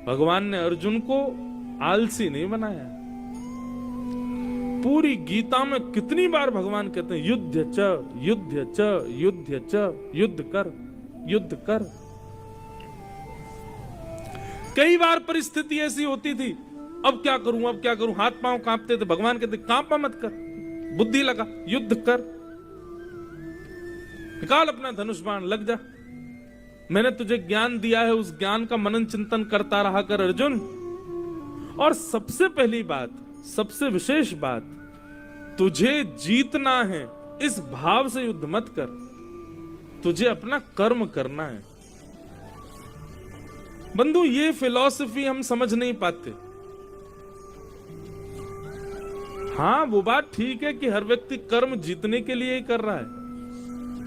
भगवान ने अर्जुन को आलसी नहीं बनाया। पूरी गीता में कितनी बार भगवान कहते हैं युद्ध च युद्ध च युद्ध च, युद्ध कर युद्ध कर। कई बार परिस्थिति ऐसी होती थी, अब क्या करूं अब क्या करूं, हाथ पांव कांपते थे। भगवान कहते कांपा मत कर, बुद्धि लगा, युद्ध कर, निकाल अपना धनुष बाण, लग जा। मैंने तुझे ज्ञान दिया है, उस ज्ञान का मनन चिंतन करता रहा कर अर्जुन। और सबसे पहली बात, सबसे विशेष बात, तुझे जीतना है इस भाव से युद्ध मत कर, तुझे अपना कर्म करना है। बंधु, ये फिलॉसफी हम समझ नहीं पाते। हाँ, वो बात ठीक है कि हर व्यक्ति कर्म जीतने के लिए ही कर रहा है,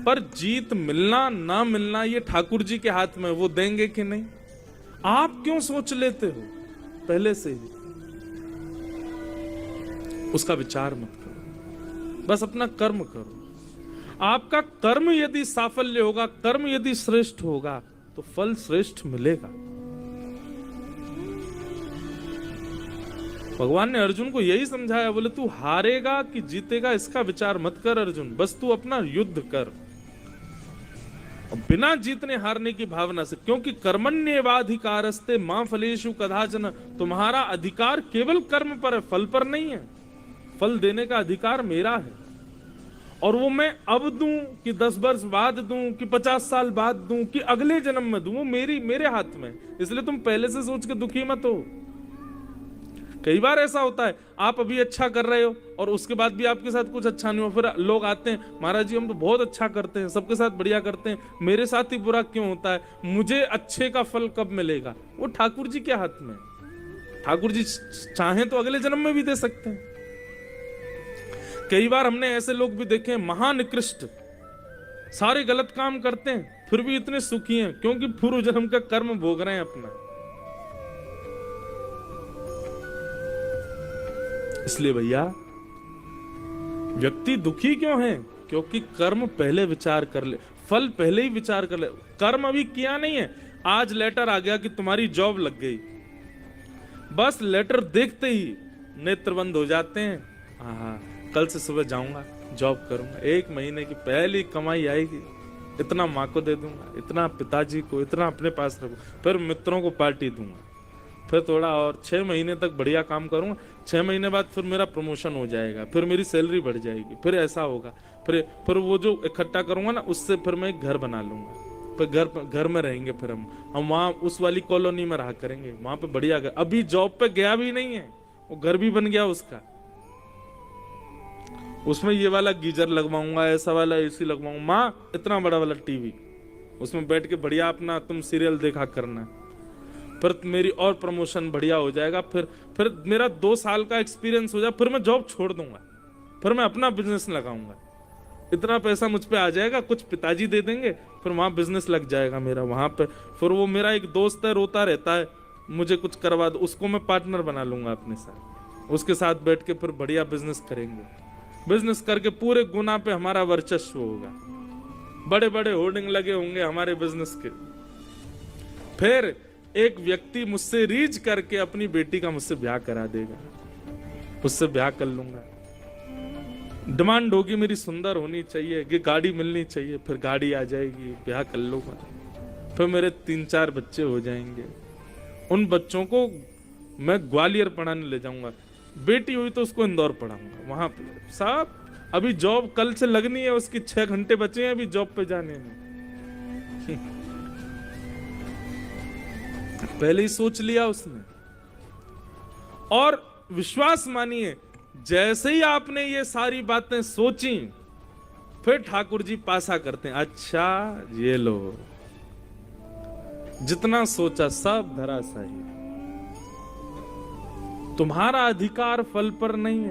पर जीत मिलना ना मिलना ये ठाकुर जी के हाथ में, वो देंगे कि नहीं। आप क्यों सोच लेते हो पहले से ही? उसका विचार मत करो, बस अपना कर्म करो। आपका कर्म यदि साफल्य होगा, कर्म यदि श्रेष्ठ होगा, तो फल श्रेष्ठ मिलेगा। भगवान ने अर्जुन को यही समझाया, बोले तू हारेगा कि जीतेगा इसका विचार मत कर अर्जुन, बस तू अपना युद्ध कर, बिना जीतने हारने की भावना से। क्योंकि कर्मण्येवाधिकारस्ते मां फलेषु कदाचन, तुम्हारा अधिकार केवल कर्म पर है, फल पर नहीं है। फल देने का अधिकार मेरा है, और वो मैं अब दूं कि 10 वर्ष बाद दूं कि 50 साल बाद दूं कि अगले जन्म में दूं, वो मेरे हाथ में। इसलिए तुम पहले से सोच के दुखी मत हो। कई बार ऐसा होता है, आप अभी अच्छा कर रहे हो और उसके बाद भी आपके साथ कुछ अच्छा नहीं हो, फिर लोग आते हैं, महाराज जी हम तो बहुत अच्छा करते हैं, सबके साथ बढ़िया करते हैं, मेरे साथ ही बुरा क्यों होता है, मुझे अच्छे का फल कब मिलेगा? वो ठाकुर जी के हाथ में। ठाकुर जी चाहें तो अगले जन्म में भी दे सकते हैं। कई बार हमने ऐसे लोग भी देखे हैं, महानिकृष्ट, सारे गलत काम करते हैं, फिर भी इतने सुखी हैं, क्योंकि पूर्व जन्म का कर्म भोग रहे हैं अपना। इसलिए भैया, व्यक्ति दुखी क्यों है? क्योंकि कर्म पहले विचार कर ले, फल पहले ही विचार कर ले। कर्म अभी किया नहीं है, आज लेटर आ गया कि तुम्हारी जॉब लग गई, बस लेटर देखते ही नेत्र बंद हो जाते हैं। हाँ, कल से सुबह जाऊंगा, जॉब करूंगा, 1 महीने की पहली कमाई आएगी, इतना माँ को दे दूंगा, इतना पिताजी को, इतना अपने पास रखूंगा, फिर मित्रों को पार्टी दूंगा, फिर थोड़ा और 6 महीने तक बढ़िया काम करूंगा, 6 महीने बाद फिर मेरा प्रमोशन हो जाएगा, फिर मेरी सैलरी बढ़ जाएगी, फिर ऐसा होगा, फिर वो जो इकट्ठा करूंगा ना, उससे फिर मैं एक घर बना लूंगा, फिर घर में रहेंगे, फिर हम वहाँ उस वाली कॉलोनी में रहा करेंगे, वहां पे बढ़िया घर। अभी जॉब पे गया भी नहीं है, वो घर भी बन गया उसका, उसमें ये वाला गीजर लगवाऊंगा, ऐसा वाला एसी लगवाऊंगा, माँ इतना बड़ा वाला टीवी, उसमें बैठ के बढ़िया अपना तुम सीरियल देखा करना, फिर मेरी और प्रमोशन बढ़िया हो जाएगा, फिर मेरा 2 साल का एक्सपीरियंस हो जाए, फिर मैं जॉब छोड़ दूंगा, फिर मैं अपना बिजनेस लगाऊंगा, इतना पैसा मुझ पे आ जाएगा, कुछ पिताजी दे देंगे, फिर वहां बिजनेस लग जाएगा मेरा वहां पे। फिर वो मेरा एक दोस्त है, रोता रहता है, मुझे कुछ करवा दो, उसको मैं पार्टनर बना लूंगा अपने साथ, उसके साथ बैठ के फिर बढ़िया बिजनेस करेंगे, बिजनेस करके पूरे गुना पे हमारा वर्चस्व होगा, बड़े बड़े होर्डिंग लगे होंगे हमारे बिजनेस के। फिर एक व्यक्ति मुझसे रीच करके अपनी बेटी का मुझसे ब्याह करा देगा, उससे ब्याह कर लूंगा। डिमांड होगी मेरी सुंदर होनी चाहिए, कि गाड़ी मिलनी चाहिए, फिर गाड़ी आ जाएगी, ब्याह कर लूंगा, फिर मेरे 3-4 बच्चे हो जाएंगे, उन बच्चों को मैं ग्वालियर पढ़ाने ले जाऊंगा, बेटी हुई तो उसको इंदौर पढ़ाऊंगा, वहां पे साहब अभी जॉब कल से लगनी है, उसकी 6 घंटे बचे हैं अभी जॉब पे जाने में। पहले ही सोच लिया उसने। और विश्वास मानिए, जैसे ही आपने ये सारी बातें सोची, फिर ठाकुर जी पासा करते हैं, अच्छा ये लो, जितना सोचा सब धराशायी, तुम्हारा अधिकार फल पर नहीं है,